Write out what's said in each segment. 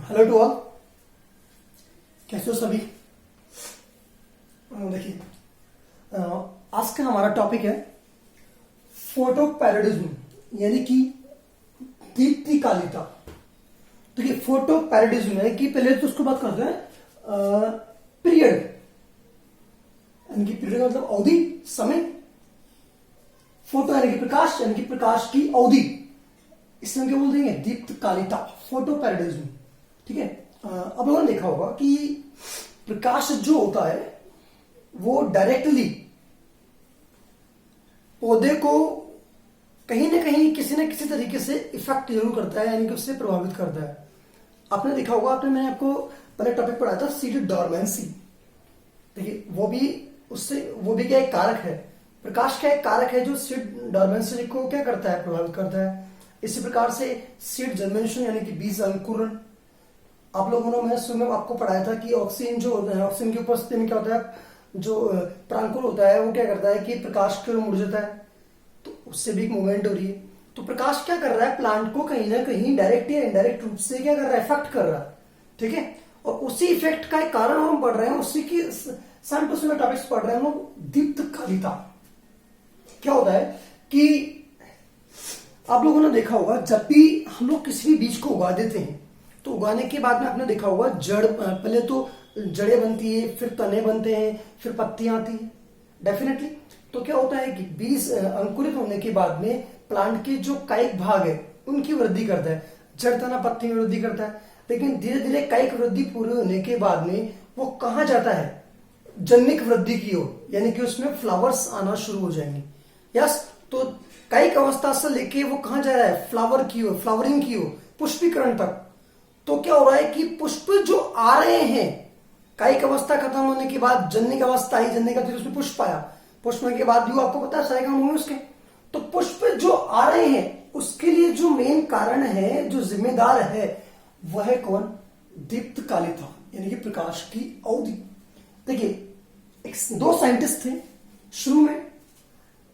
Hello to all, कैसे हो सभी। देखिए, आज का हमारा टॉपिक है फोटो पैराडिज्म, यानी कि दीप्तिकालिता। देखिए, फोटो पैराडिज्म है कि पहले तो उसको बात करते हैं पीरियड, यानी कि पीरियड मतलब अवधि, समय। फोटो यानी कि प्रकाश, यानी कि प्रकाश की अवधि, इसमें क्या बोल देंगे, दीप्तिकालिता, फोटो पैराडिज्म। ठीक है। अब लोगों ने देखा होगा कि प्रकाश जो होता है वो डायरेक्टली पौधे को कहीं ना कहीं किसी न किसी तरीके से इफेक्ट जरूर करता है, यानी कि उससे प्रभावित करता है। आपने देखा होगा, मैंने आपको पहले टॉपिक पढ़ाया था सीड डॉर्मेंसी। देखिए, वो भी क्या एक कारक है, प्रकाश का एक कारक है जो सीड डॉर्मेंसी को क्या करता है, प्रभावित करता है। इसी प्रकार से सीड जर्मिनेशन यानी कि बीज अंकुरण, आप लोगों ने मैंने शुरू में आपको पढ़ाया था कि ऑक्सीजन जो होता है, ऑक्सीजन की उपस्थिति में क्या होता है, जो प्रांकुर होता है वो क्या करता है कि प्रकाश की ओर मुड़ जाता है, तो उससे भी एक मूवमेंट हो रही है। तो प्रकाश क्या कर रहा है, प्लांट को कहीं ना कहीं डायरेक्ट या इनडायरेक्ट रूप से क्या कर रहा है, इफेक्ट कर रहा है। ठीक है। और उसी इफेक्ट का एक कारण हम पढ़ रहे हैं, उसी की सेम टू सेम टॉपिक्स पढ़ रहे हैं हम लोग, दीप्तिकालिता। क्या होता है कि आप लोगों ने देखा होगा, जब भी हम लोग किसी भी बीज को उगा देते हैं तो उगाने के बाद में आपने देखा होगा पहले तो जड़ें बनती है, फिर तने बनते हैं, फिर पत्तियां आती है डेफिनेटली। तो क्या होता है कि बीज अंकुरित होने के बाद में प्लांट के जो कायिक भाग है उनकी वृद्धि करता है, जड़ तना पत्ती में वृद्धि करता है। लेकिन धीरे धीरे कायिक वृद्धि पूरी होने के बाद में वो कहाँ जाता है, जन्मिक वृद्धि की ओर, यानी कि उसमें फ्लावर्स आना शुरू हो जाएंगे। यस, तो कायिक अवस्था से लेके वो कहाँ जा रहा है, फ्लावर की ओर, फ्लावरिंग की ओर, पुष्पीकरण तक। तो क्या हो रहा है कि पुष्प जो आ रहे हैं, कायिक अवस्था खत्म होने के बाद जन्निक अवस्था आई, जन्ने का फिर उसमें पुष्प आया, पुष्प के बाद भी आपको पता है सारे काम होंगे उसके। तो पुष्प जो आ रहे हैं उसके लिए जो मेन कारण है, जो जिम्मेदार है, वह है कौन, दीप्तिकालिता, यानी कि प्रकाश की अवधि। देखिए, दो साइंटिस्ट थे शुरू में,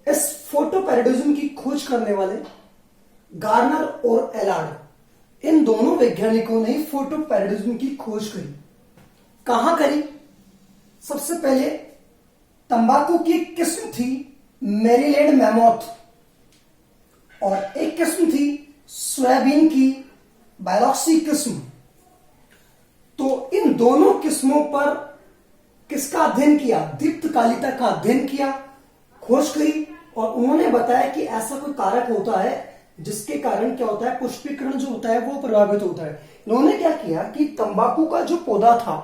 इस फोटो पैराडिज्म की खोज करने वाले गार्नर और एलार्ड, इन दोनों वैज्ञानिकों ने फोटो पैराडिज्म की खोज करी। कहां करी, सबसे पहले तंबाकू की किस्म थी मैरीलैंड मैमोथ, और एक किस्म थी सोयाबीन की बायोलॉक्सी किस्म। तो इन दोनों किस्मों पर किसका अध्ययन किया, दीप्तिकालिता का अध्ययन किया, खोज करी, और उन्होंने बताया कि ऐसा कोई कारक होता है जिसके कारण क्या होता है, पुष्पीकरण जो होता है वो प्रभावित होता है। इन्होंने क्या किया कि तंबाकू का जो पौधा था,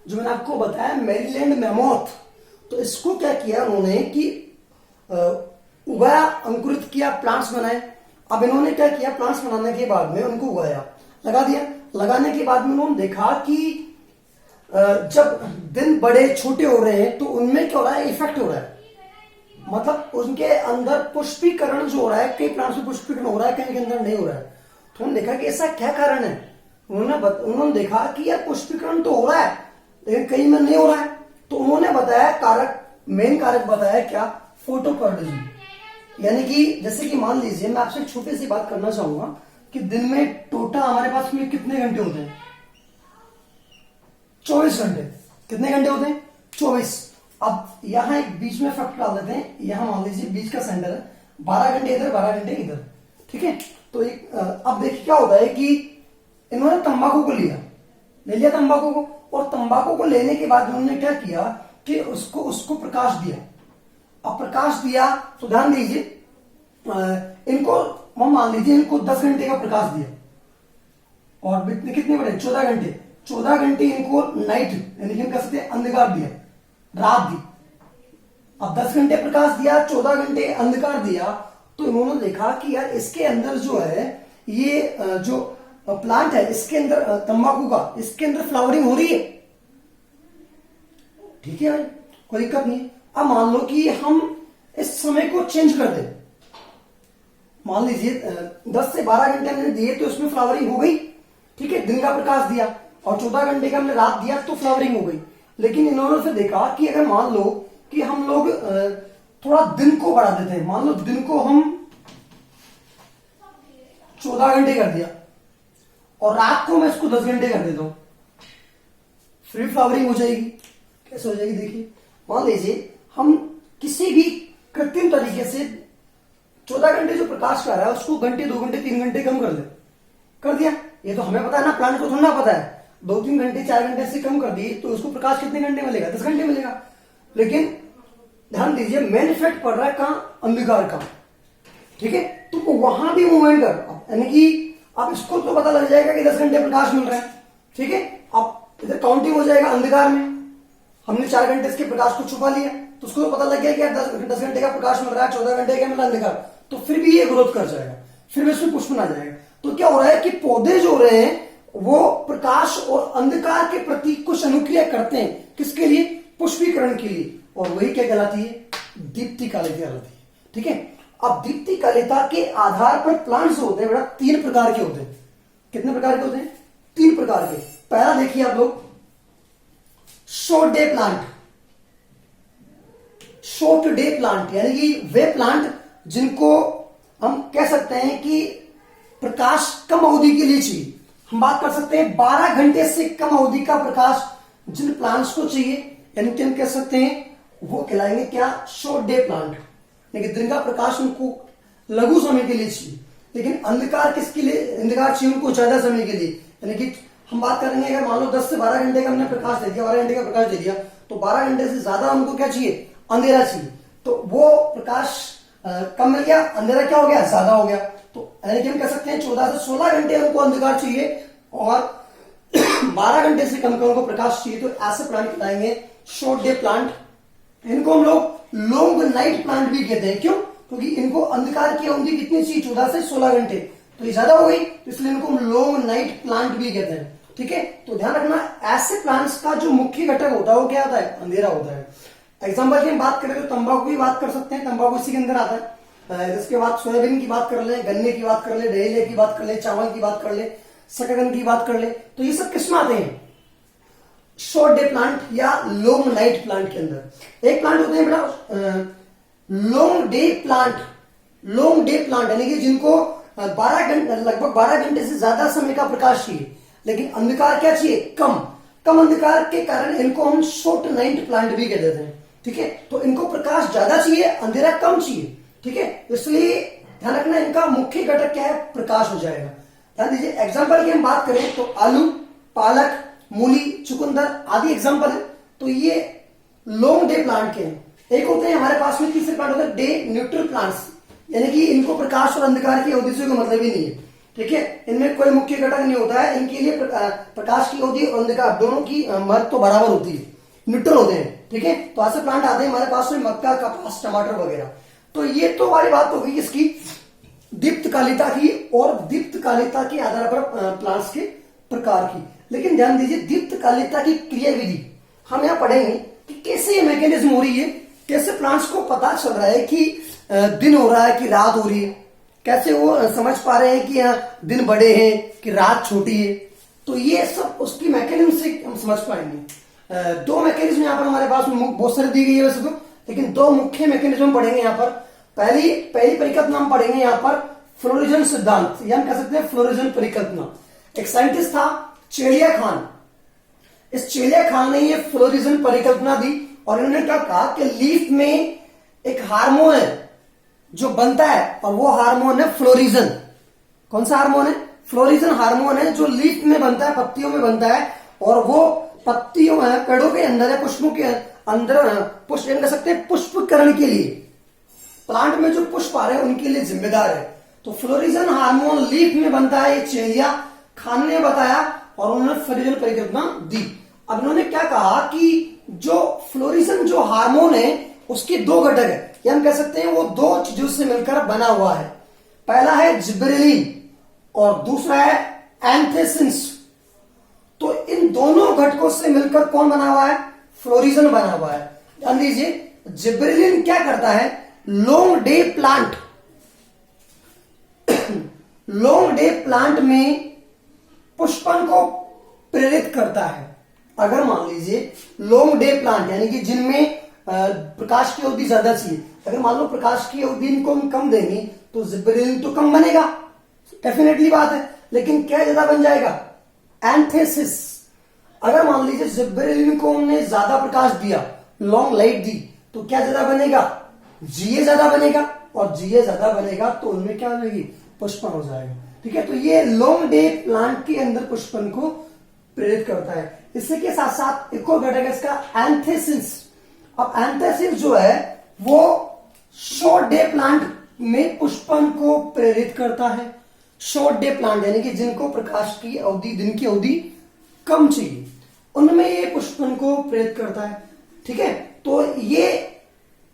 जो मैंने आपको बताया मैरीलैंड मैमोथ, तो इसको क्या किया उन्होंने कि उगाया, अंकुरित किया, प्लांट्स बनाए। अब इन्होंने क्या किया, प्लांट्स बनाने के बाद में उनको उगाया, लगा दिया। लगाने के बाद में उन्होंने देखा कि जब दिन बड़े छोटे हो रहे हैं तो उनमें क्या हो रहा है, इफेक्ट हो रहा है, मतलब उनके अंदर पुष्पीकरण जो हो रहा है, कई प्लांट्स में पुष्पीकरण हो रहा है, कहीं के अंदर नहीं हो रहा है। तो उन्होंने देखा कि ऐसा क्या कारण है। उन्होंने देखा कि यार पुष्पीकरण तो हो रहा है लेकिन कहीं में नहीं हो रहा है। तो उन्होंने बताया कारक, मेन कारक बताया क्या, फोटो पैराडिज्म। यानी कि जैसे कि मान लीजिए, मैं आपसे एक छोटी सी बात करना चाहूंगा कि दिन में टोटल हमारे पास में कितने घंटे होते हैं, 24 घंटे। कितने घंटे होते हैं, 24। अब यहां एक बीच में फैक्टर डाल देते हैं, यहां मान लीजिए बीच का सेंटर है, 12 घंटे इधर, 12 घंटे इधर। ठीक है। तो अब देखिए क्या होता है कि इन्होंने तंबाकू को ले लिया तंबाकू को, और तंबाकू को लेने के बाद उन्होंने क्या किया कि उसको प्रकाश दिया। अब प्रकाश दिया तो ध्यान दीजिए, इनको मान लीजिए इनको 10 घंटे का प्रकाश दिया, और कितने बड़े, 14 घंटे। 14 घंटे इनको नाइट, यानी कि कह सकते हैं अंधकार दिया, रात दी। अब 10 घंटे प्रकाश दिया, 14 घंटे अंधकार दिया। तो इन्होंने देखा कि यार इसके अंदर जो है, ये जो प्लांट है, इसके अंदर तंबाकू का, इसके अंदर फ्लावरिंग हो रही है। ठीक है, कोई दिक्कत नहीं। अब मान लो कि हम इस समय को चेंज कर दें, मान लीजिए 10 से 12 घंटे हमने दिए तो उसमें फ्लावरिंग हो गई। ठीक है, दिन का प्रकाश दिया, और 14 घंटे का हमने रात दिया तो फ्लावरिंग हो गई। लेकिन इन्होंने फिर देखा कि अगर मान लो कि हम लोग थोड़ा दिन को बढ़ा देते हैं, मान लो दिन को हम 14 घंटे कर दिया, और रात को मैं इसको 10 घंटे कर देता हूं, फ्री फ्लावरिंग हो जाएगी। कैसे हो जाएगी देखिए, मान लीजिए हम किसी भी कृत्रिम तरीके से 14 घंटे जो प्रकाश का रहा है उसको घंटे, 2 घंटे, 3 घंटे कम कर दे, कर दिया। ये तो हमें पता है ना, प्लांट को थोड़ा ना पता है। 2-3 घंटे, 4 घंटे से कम कर दिए तो उसको प्रकाश कितने घंटे मिलेगा? 10 घंटे मिलेगा। लेकिन ध्यान दीजिए, मेन इफेक्ट पड़ रहा है कहां? अंधकार का। ठीक है, तो वहां भी मूवमेंट कर, यानी कि अब इसको तो पता लग जाएगा कि 10 घंटे प्रकाश मिल रहा है। ठीक है, अब इधर काउंटिंग हो जाएगा अंधकार में। हमने 4 घंटे इसके प्रकाश को छुपा लिया तो उसको तो पता लग गया कि यार 10 घंटे का प्रकाश मिल रहा है, 14 घंटे का मिला अंधकार, तो फिर भी ये ग्रोथ कर जाएगा, फिर भी इसमें पुष्प आ जाएगा। तो क्या हो रहा है कि पौधे जो हो रहे हैं वो प्रकाश और अंधकार के प्रति कुछ अनुक्रिया करते हैं। किसके लिए? पुष्पीकरण के लिए। और वही क्या कहलाती है? दीप्तिकालिता कहलाती है। ठीक है, अब दीप्तिकालिता के आधार पर प्लांट्स होते हैं बेटा 3 प्रकार के होते हैं। कितने प्रकार के होते हैं? 3 प्रकार के। पहला देखिए आप लोग, short day plant. Short day plant यानी कि वे प्लांट जिनको हम कह सकते हैं कि प्रकाश कम अवधि के लिए चाहिए। हम बात कर सकते हैं 12 घंटे से कम अवधि का प्रकाश जिन प्लांट्स को चाहिए, यानी कि हम कह सकते हैं वो कहलाएंगे क्या? Short day plant. लेकिन दिन का प्रकाश उनको लघु समय के लिए चाहिए, लेकिन अंधकार किसके लिए? अंधकार चाहिए उनको ज्यादा समय के लिए। यानी कि हम बात करेंगे, अगर मान लो 10 से 12 घंटे का हमने प्रकाश दे दिया, 12 घंटे का प्रकाश दे दिया, तो 12 घंटे से ज्यादा हमको क्या चाहिए? अंधेरा चाहिए। तो वो प्रकाश कम मिल गया, अंधेरा क्या हो गया? ज्यादा हो गया। तो यानी कि हम कह सकते हैं 14 से 16 घंटे उनको अंधकार चाहिए और 12 घंटे से कम उनको प्रकाश चाहिए। तो ऐसे प्लांट कहलाएंगे शॉर्ट डे प्लांट। इनको हम लोग लॉन्ग नाइट प्लांट भी कहते हैं। क्यों? क्योंकि इनको अंधकार की अवधि कितनी चाहिए? 14 से 16 घंटे। तो ये ज्यादा हो गई, तो इसलिए इनको हम लॉन्ग नाइट प्लांट भी कहते हैं। ठीक है, तो ध्यान रखना, ऐसे प्लांट्स का जो मुख्य घटक होता है वो क्या होता है? अंधेरा होता है। एग्जाम्पल की हम बात करें तो तंबाकू की बात कर सकते हैं, तंबाकू इसी के अंदर आता है। इसके बाद सोयाबीन की बात कर ले, गन्ने की बात कर ले, डहेलिया की बात कर ले, चावल की बात कर ले, शकरकंद की बात कर ले, तो ये सब किसमें आते हैं? शॉर्ट डे प्लांट या लॉन्ग नाइट प्लांट के अंदर। एक प्लांट होते हैं बेटा long day plant. Long day plant यानी कि जिनको 12 घंटे, लगभग 12 घंटे से ज्यादा समय का प्रकाश चाहिए, लेकिन अंधकार क्या चाहिए? कम। कम अंधकार के कारण इनको हम शॉर्ट नाइट प्लांट भी कह देते हैं। ठीक है, तो इनको प्रकाश ज्यादा चाहिए, अंधेरा कम चाहिए। ठीक है, इसलिए ध्यान रखना, इनका मुख्य घटक क्या है? प्रकाश हो जाएगा। ध्यान दीजिए, एग्जाम्पल की हम बात करें तो आलू, पालक, मूली, चुकंदर आदि एग्जाम्पल है। तो ये लॉन्ग डे प्लांट के हैं। एक होते हैं हमारे पास में तीसरे प्लांट होते हैं डे न्यूट्रल प्लांट्स, यानी कि इनको प्रकाश और अंधकार की अवधि से कोई मतलब ही नहीं है। ठीक है, इनमें कोई मुख्य घटक नहीं होता है। इनके लिए प्रकाश की अवधि और अंधकार दोनों की महत्व तो बराबर होती है, न्यूट्रल होते हैं। ठीक है, तो ऐसे प्लांट आते हैं हमारे पास में, मक्का, कपास, टमाटर वगैरह। तो ये तो हमारी बात हो गई इसकी दीप्तकालिता की, और दीप्तकालिता के आधार पर प्लांट्स के प्रकार की। लेकिन ध्यान दीजिए, दीप्तकालिता की क्रियाविधि हम यहां पढ़ेंगे कि कैसे ये मैकेनिज्म हो रही है, कैसे प्लांट्स को पता चल रहा है कि दिन हो रहा है कि रात हो रही है, कैसे वो समझ पा रहे हैं कि दिन बड़े हैं कि रात छोटी है। तो ये सब उसकी मैकेनिज्म से हम समझ पाएंगे। 2 मैकेनिज्म यहाँ पर हमारे पास बहुत सारी दी गई है वैसे तो, लेकिन 2 मुख्य मैकेनिज्म पढ़ेंगे यहाँ पर। पहली परिकल्पना हम पढ़ेंगे यहाँ पर फ्लोरिजन सिद्धांत, या हम कह सकते हैं फ्लोरिजन परिकल्पना। एक साइंटिस्ट था चेलिया खान। इस चेलिया खान ने ये फ्लोरिजन परिकल्पना दी और इन्होंने क्या कहा कि लीफ में एक हार्मोन है जो बनता है, और वो हार्मोन है फ्लोरिजन। कौन सा हार्मोन है? फ्लोरिजन हार्मोन है जो लीफ में बनता है, पत्तियों में बनता है, और वो पत्तियों पेड़ों के अंदर है, पुष्पों के अंदर पुष्प कह सकते हैं पुष्पकरण के लिए, प्लांट में जो पुष्प आ रहे हैं उनके लिए जिम्मेदार है। तो फ्लोरिजन हार्मोन लीफ में बनता है, ये चेलिया खान ने बताया और उन्होंने फ्लोरिजन परिकल्पना दी। अब इन्होंने क्या कहा कि जो फ्लोरिजन जो हार्मोन है उसके 2 घटक है, या हम कह सकते हैं वो 2 चीजों से मिलकर बना हुआ है। पहला है जिबरेलिन और दूसरा है एंथेसिन्स। तो इन दोनों घटकों से मिलकर कौन बना हुआ है? फ्लोरिजन बना हुआ है। ध्यान दीजिए, जिबरेलिन क्या करता है? Long day plant long day plant में पुष्पन को प्रेरित करता है। अगर मान लीजिए लॉन्ग डे प्लांट यानी कि जिनमें प्रकाश की अवधि ज्यादा चाहिए, अगर मान लो प्रकाश की अवधि इनको हम कम देंगे तो जिबरेलिन तो कम बनेगा, डेफिनेटली बात है। लेकिन क्या ज्यादा बन जाएगा? एंथेसिस। अगर मान लीजिए जिब्रेलिन को हमने ज्यादा प्रकाश दिया, लॉन्ग लाइट दी, तो क्या ज्यादा बनेगा? जीए ज्यादा बनेगा, और जीए ज्यादा बनेगा तो उनमें क्या बनेगी? पुष्पन हो जाएगा। ठीक है, तो ये लॉन्ग डे प्लांट के अंदर पुष्पन को प्रेरित करता है। इसी के साथ साथ एक और घटक है इसका, एंथेसिस। अब एंथेसिस जो है वो शॉर्ट डे प्लांट में पुष्पन को प्रेरित करता है। शॉर्ट डे प्लांट यानी कि जिनको प्रकाश की अवधि, दिन की अवधि कम चाहिए, उनमें ये पुष्पन को प्रेरित करता है। ठीक है, तो ये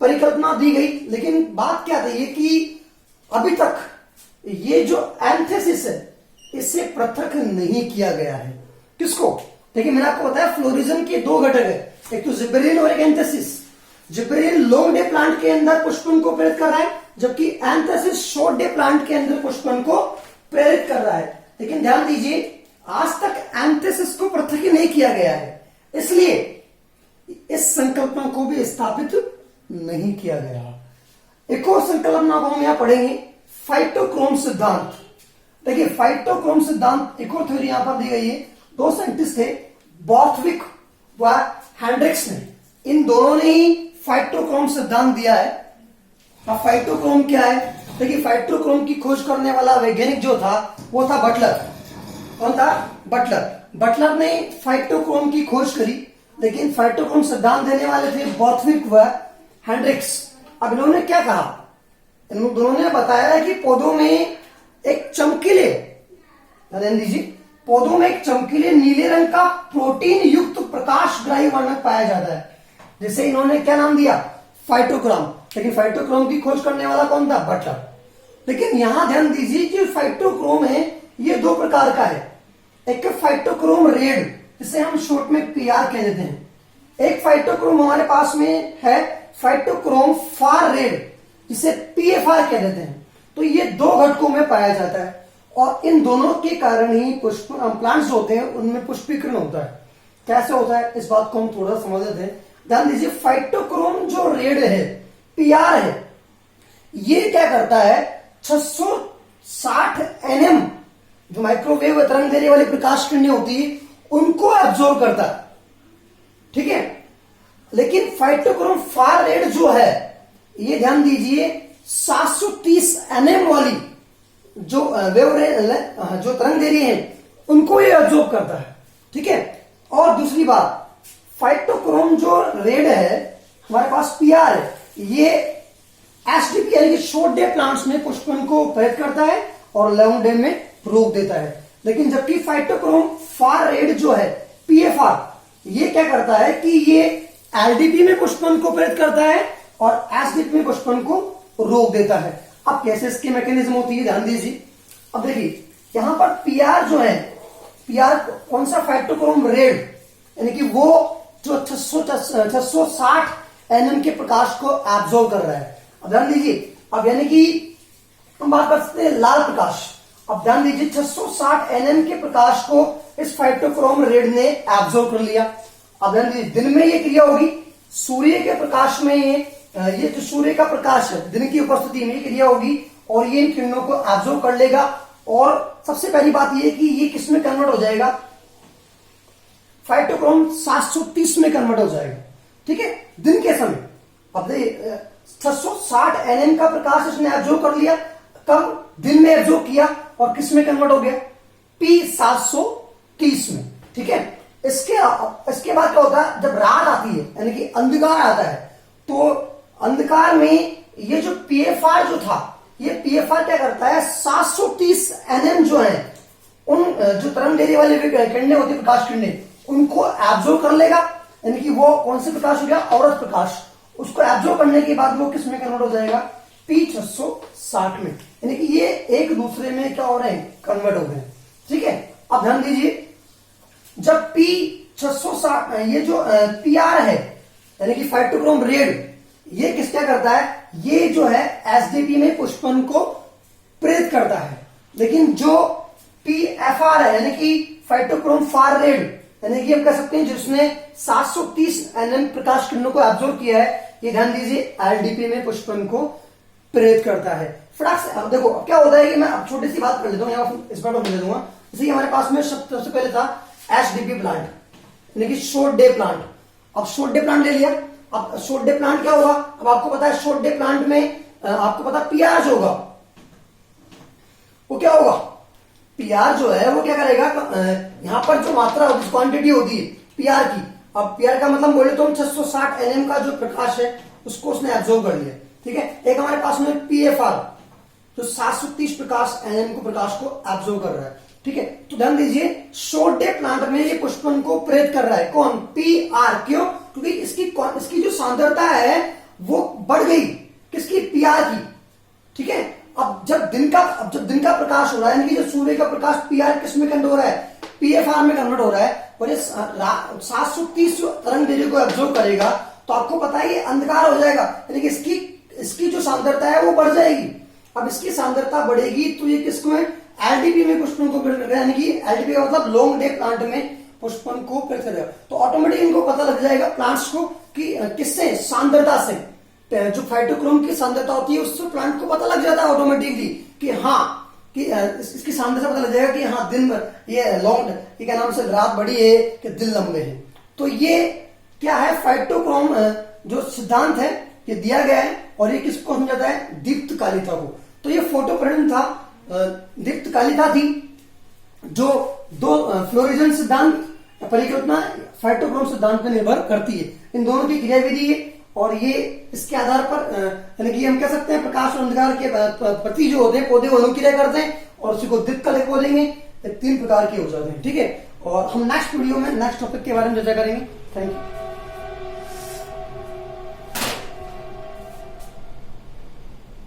परिकल्पना दी गई, लेकिन बात क्या थी कि अभी तक ये जो एंथेसिस है इससे पृथक नहीं किया गया है। किसको? देखिए मैंने आपको बताया फ्लोरिज्म के दो घटक है, एक तो जिब्रेलिन और एक antithesis. Gibberellin long day plant के अंदर पुष्पन को प्रेरित कर रहा है, जबकि एंथेसिस शॉर्ट डे प्लांट के अंदर पुष्पन को प्रेरित कर रहा है। लेकिन ध्यान दीजिए आज तक एंथेसिस को पृथक ही नहीं किया गया है, इसलिए इस संकल्पना को भी स्थापित नहीं किया गया। एक और संकल्पना को हम यहां पढ़ेंगे, फाइटोक्रोम सिद्धांत। देखिए फाइटोक्रोम सिद्धांत एक और थ्योरी यहां पर दी गई है। दो साइंटिस्ट थे, बॉर्थविक व हेंड्रिक्स ने, इन दोनों ने ही फाइटोक्रोम सिद्धांत दिया है। अब फाइटोक्रोम क्या है? देखिए फाइटोक्रोम की खोज करने वाला वैज्ञानिक जो था वो था बटलर। कौन था? बटलर। बटलर ने फाइटोक्रोम की खोज करी, लेकिन फाइटोक्रोम सिद्धांत देने वाले थे बॉर्थविक व हेंड्रिक्स। अब इन्होंने क्या कहा? इन दोनों ने बताया कि पौधों में एक चमकीले, ध्यान दीजिए, पौधों में एक चमकीले नीले रंग का प्रोटीन युक्त प्रकाशग्राही वर्णक पाया जाता है, जिसे इन्होंने क्या नाम दिया? फाइटोक्रोम। लेकिन फाइटोक्रोम की खोज करने वाला कौन था? बटलर। लेकिन यहां ध्यान दीजिए कि फाइटोक्रोम है ये दो प्रकार का है, एक फाइटोक्रोम रेड, जिसे हम शॉर्ट में पीआर कह देते हैं, एक फाइटोक्रोम हमारे पास में है फाइटोक्रोम फार रेड, जिसे पीएफआर कह देते हैं। तो ये दो घटकों में पाया जाता है, और इन दोनों के कारण ही पुष्प प्लांट्स होते हैं उनमें पुष्पीकरण होता है। कैसे होता है इस बात को हम थोड़ा समझ लेते हैं। ध्यान दीजिए फाइटोक्रोम जो रेड है, पीआर है, ये क्या करता है? 660 एनएम जो माइक्रोवेव तरंग देने वाली प्रकाश किरणें होती है उनको एब्जॉर्ब करता है। ठीक है, लेकिन फाइटोक्रोम फार रेड जो है ये ध्यान दीजिए 730 एनएम वाली जो जो तरंग दे रही है उनको ये एब्जॉर्ब करता है। ठीक है, और दूसरी बात, फाइटोक्रोम जो रेड है हमारे पास पीआर है, ये एसडीपी यानी कि शॉर्ट डे प्लांट्स में पुष्पन को प्रेरित करता है और लॉन्ग डे में रोक देता है। लेकिन जबकि फाइटोक्रोम फार रेड जो है पीएफआर, ये क्या करता है कि ये एलडीपी में पुष्पन को प्रेरित करता है और एसडीपी में पुष्पन को रोक देता है। अब कैसे इसकी मैकेनिज्म होती है ध्यान दीजिए। अब देखिए यहां पर पीआर जो है, पीआर कौन सा? फाइटोक्रोम रेड, यानी कि वो जो 660 एनएम के प्रकाश को एब्जॉर्ब कर रहा है। अब ध्यान दीजिए, अब यानी कि हम बात कर सकते हैं लाल प्रकाश। अब ध्यान दीजिए 660 एनएम के प्रकाश को इस फाइटोक्रोम रेड ने एब्जॉर्ब कर लिया। अब ध्यान दीजिए दिन में ये क्रिया होगी, सूर्य के प्रकाश में ये जो सूर्य का प्रकाश है दिन की उपस्थिति में क्रिया होगी और ये इन किरणों को एब्जॉर्ब कर लेगा। और सबसे पहली बात ये कि ये किस में कन्वर्ट हो जाएगा? फाइटोक्रोम 730 में कन्वर्ट हो जाएगा। ठीक है, दिन के समय। अब 660 एनएम का प्रकाश इसने एब्जॉर्ब कर लिया, कब? दिन में एब्जॉर्ब किया, और किस में कन्वर्ट हो गया? P730 में। ठीक है, इसके बाद क्या होता है? जब रात आती है यानी कि अंधकार आता है, तो अंधकार में ये जो पीएफआर जो था, ये पीएफआर क्या करता है? 730 एनएम जो है उन जो तरंग देने वाली किरणें होती है, प्रकाश किरणें, उनको एब्जॉर्ब कर लेगा। यानी कि वो कौन से प्रकाश हो गया? औरत प्रकाश। उसको एब्जॉर्ब करने के बाद वो किस में कन्वर्ट हो जाएगा? P660 में। यानी कि ये एक दूसरे में क्या हो रहे हैं? कन्वर्ट हो गए। ठीक है, अब ध्यान दीजिए जब P660 ये जो पीआर है यानी कि फाइटोक्रोम रेड, ये किस क्या करता है? ये जो है एसडीपी में पुष्पन को प्रेरित करता है। लेकिन जो पीएफआर है यानी कि फाइटोक्रोम फार रेड, यानी कि हम कह सकते हैं जिसने 730 एनएम प्रकाश किरणों को एब्जॉर्ब किया है, ये ध्यान दीजिए एलडीपी में पुष्पन को प्रेरित करता है। फटाक से अब देखो अब क्या होता है कि मैं अब छोटी सी बात कर लेता हूँ, यहाँ इस बार मैं दे दूंगा। जैसे कि हमारे पास में सबसे पहले था HDP प्लांट, यानी कि शॉर्ट डे प्लांट। अब शॉर्ट डे प्लांट ले लिया। अब शॉर्ट डे प्लांट क्या होगा, अब आपको पता है शॉर्ट डे प्लांट में आपको पता PR जो होगा वो क्या होगा, PR जो है वो क्या करेगा, यहां पर जो मात्रा होती है, क्वांटिटी होती है PR की। अब PR का मतलब बोले तो हम 660 nm का जो प्रकाश है उसको उसने एब्जॉर्ब कर लिया, ठीक है। एक हमारे पास में PFR जो 730 प्रकाश nm को प्रकाश को एब्जॉर्ब कर रहा है, ठीक है। तो ध्यान दीजिए शॉर्ट डे प्लांट में ये पुष्पन को प्रेरित कर रहा है, कौन, PR। क्यों, क्योंकि इसकी जो सांद्रता है वो बढ़ गई, किसकी, PR की, ठीक है। अब जब दिन का प्रकाश हो रहा है, यानी कि जो सूर्य का प्रकाश PR किस में कन्वर्ट हो रहा है, PFR में कन्वर्ट हो रहा है, और ये 730 तरंग दैर्ध्य को एब्जॉर्ब करेगा, तो आपको पता है ये अंधकार हो जाएगा, यानी कि इसकी जो सांद्रता है वो बढ़ जाएगी। अब इसकी सांद्रता बढ़ेगी तो ये किसको है, LDP में पुष्पन को प्रेरित करेगा, यानी कि LDP का मतलब लॉन्ग डे प्लांट में पुष्पन को प्रेरित करेगा। तो ऑटोमेटिक इनको पता लग जाएगा प्लांट्स को कि किससे, सांद्रता से, जो फाइटोक्रोम की सांद्रता होती है उससे प्लांट को पता लग जाता है ऑटोमेटिकली कि हाँ, कि इसकी सांद्रता पता लग जाएगा कि हाँ दिन भर ये लॉन्ग, ये क्या नाम से, रात बड़ी है कि दिन लंबे हैं। तो ये क्या है, फाइटोक्रोम जो सिद्धांत है ये दिया गया है, और ये किसको समझाता है, दीप्त कालिता को। तो ये फोटोपरिवर्तन था, दीप्त कालिता थी जो दो फ्लोरिजन सिद्धांत परिकल्पना फाइटोक्रोम सिद्धांत पर निर्भर करती है। इन दोनों की क्रियाविधि है, और ये इसके आधार पर यानी कि हम कह सकते हैं प्रकाश और अंधकार के प्रति जो होते हैं पौधे वो अनुक्रिया करते हैं, और उसी को दीप्त कालिक बोलेंगे। 3 प्रकार के हो जाते हैं, ठीक है। और हम नेक्स्ट वीडियो में नेक्स्ट टॉपिक के बारे में चर्चा करेंगे। Thank you.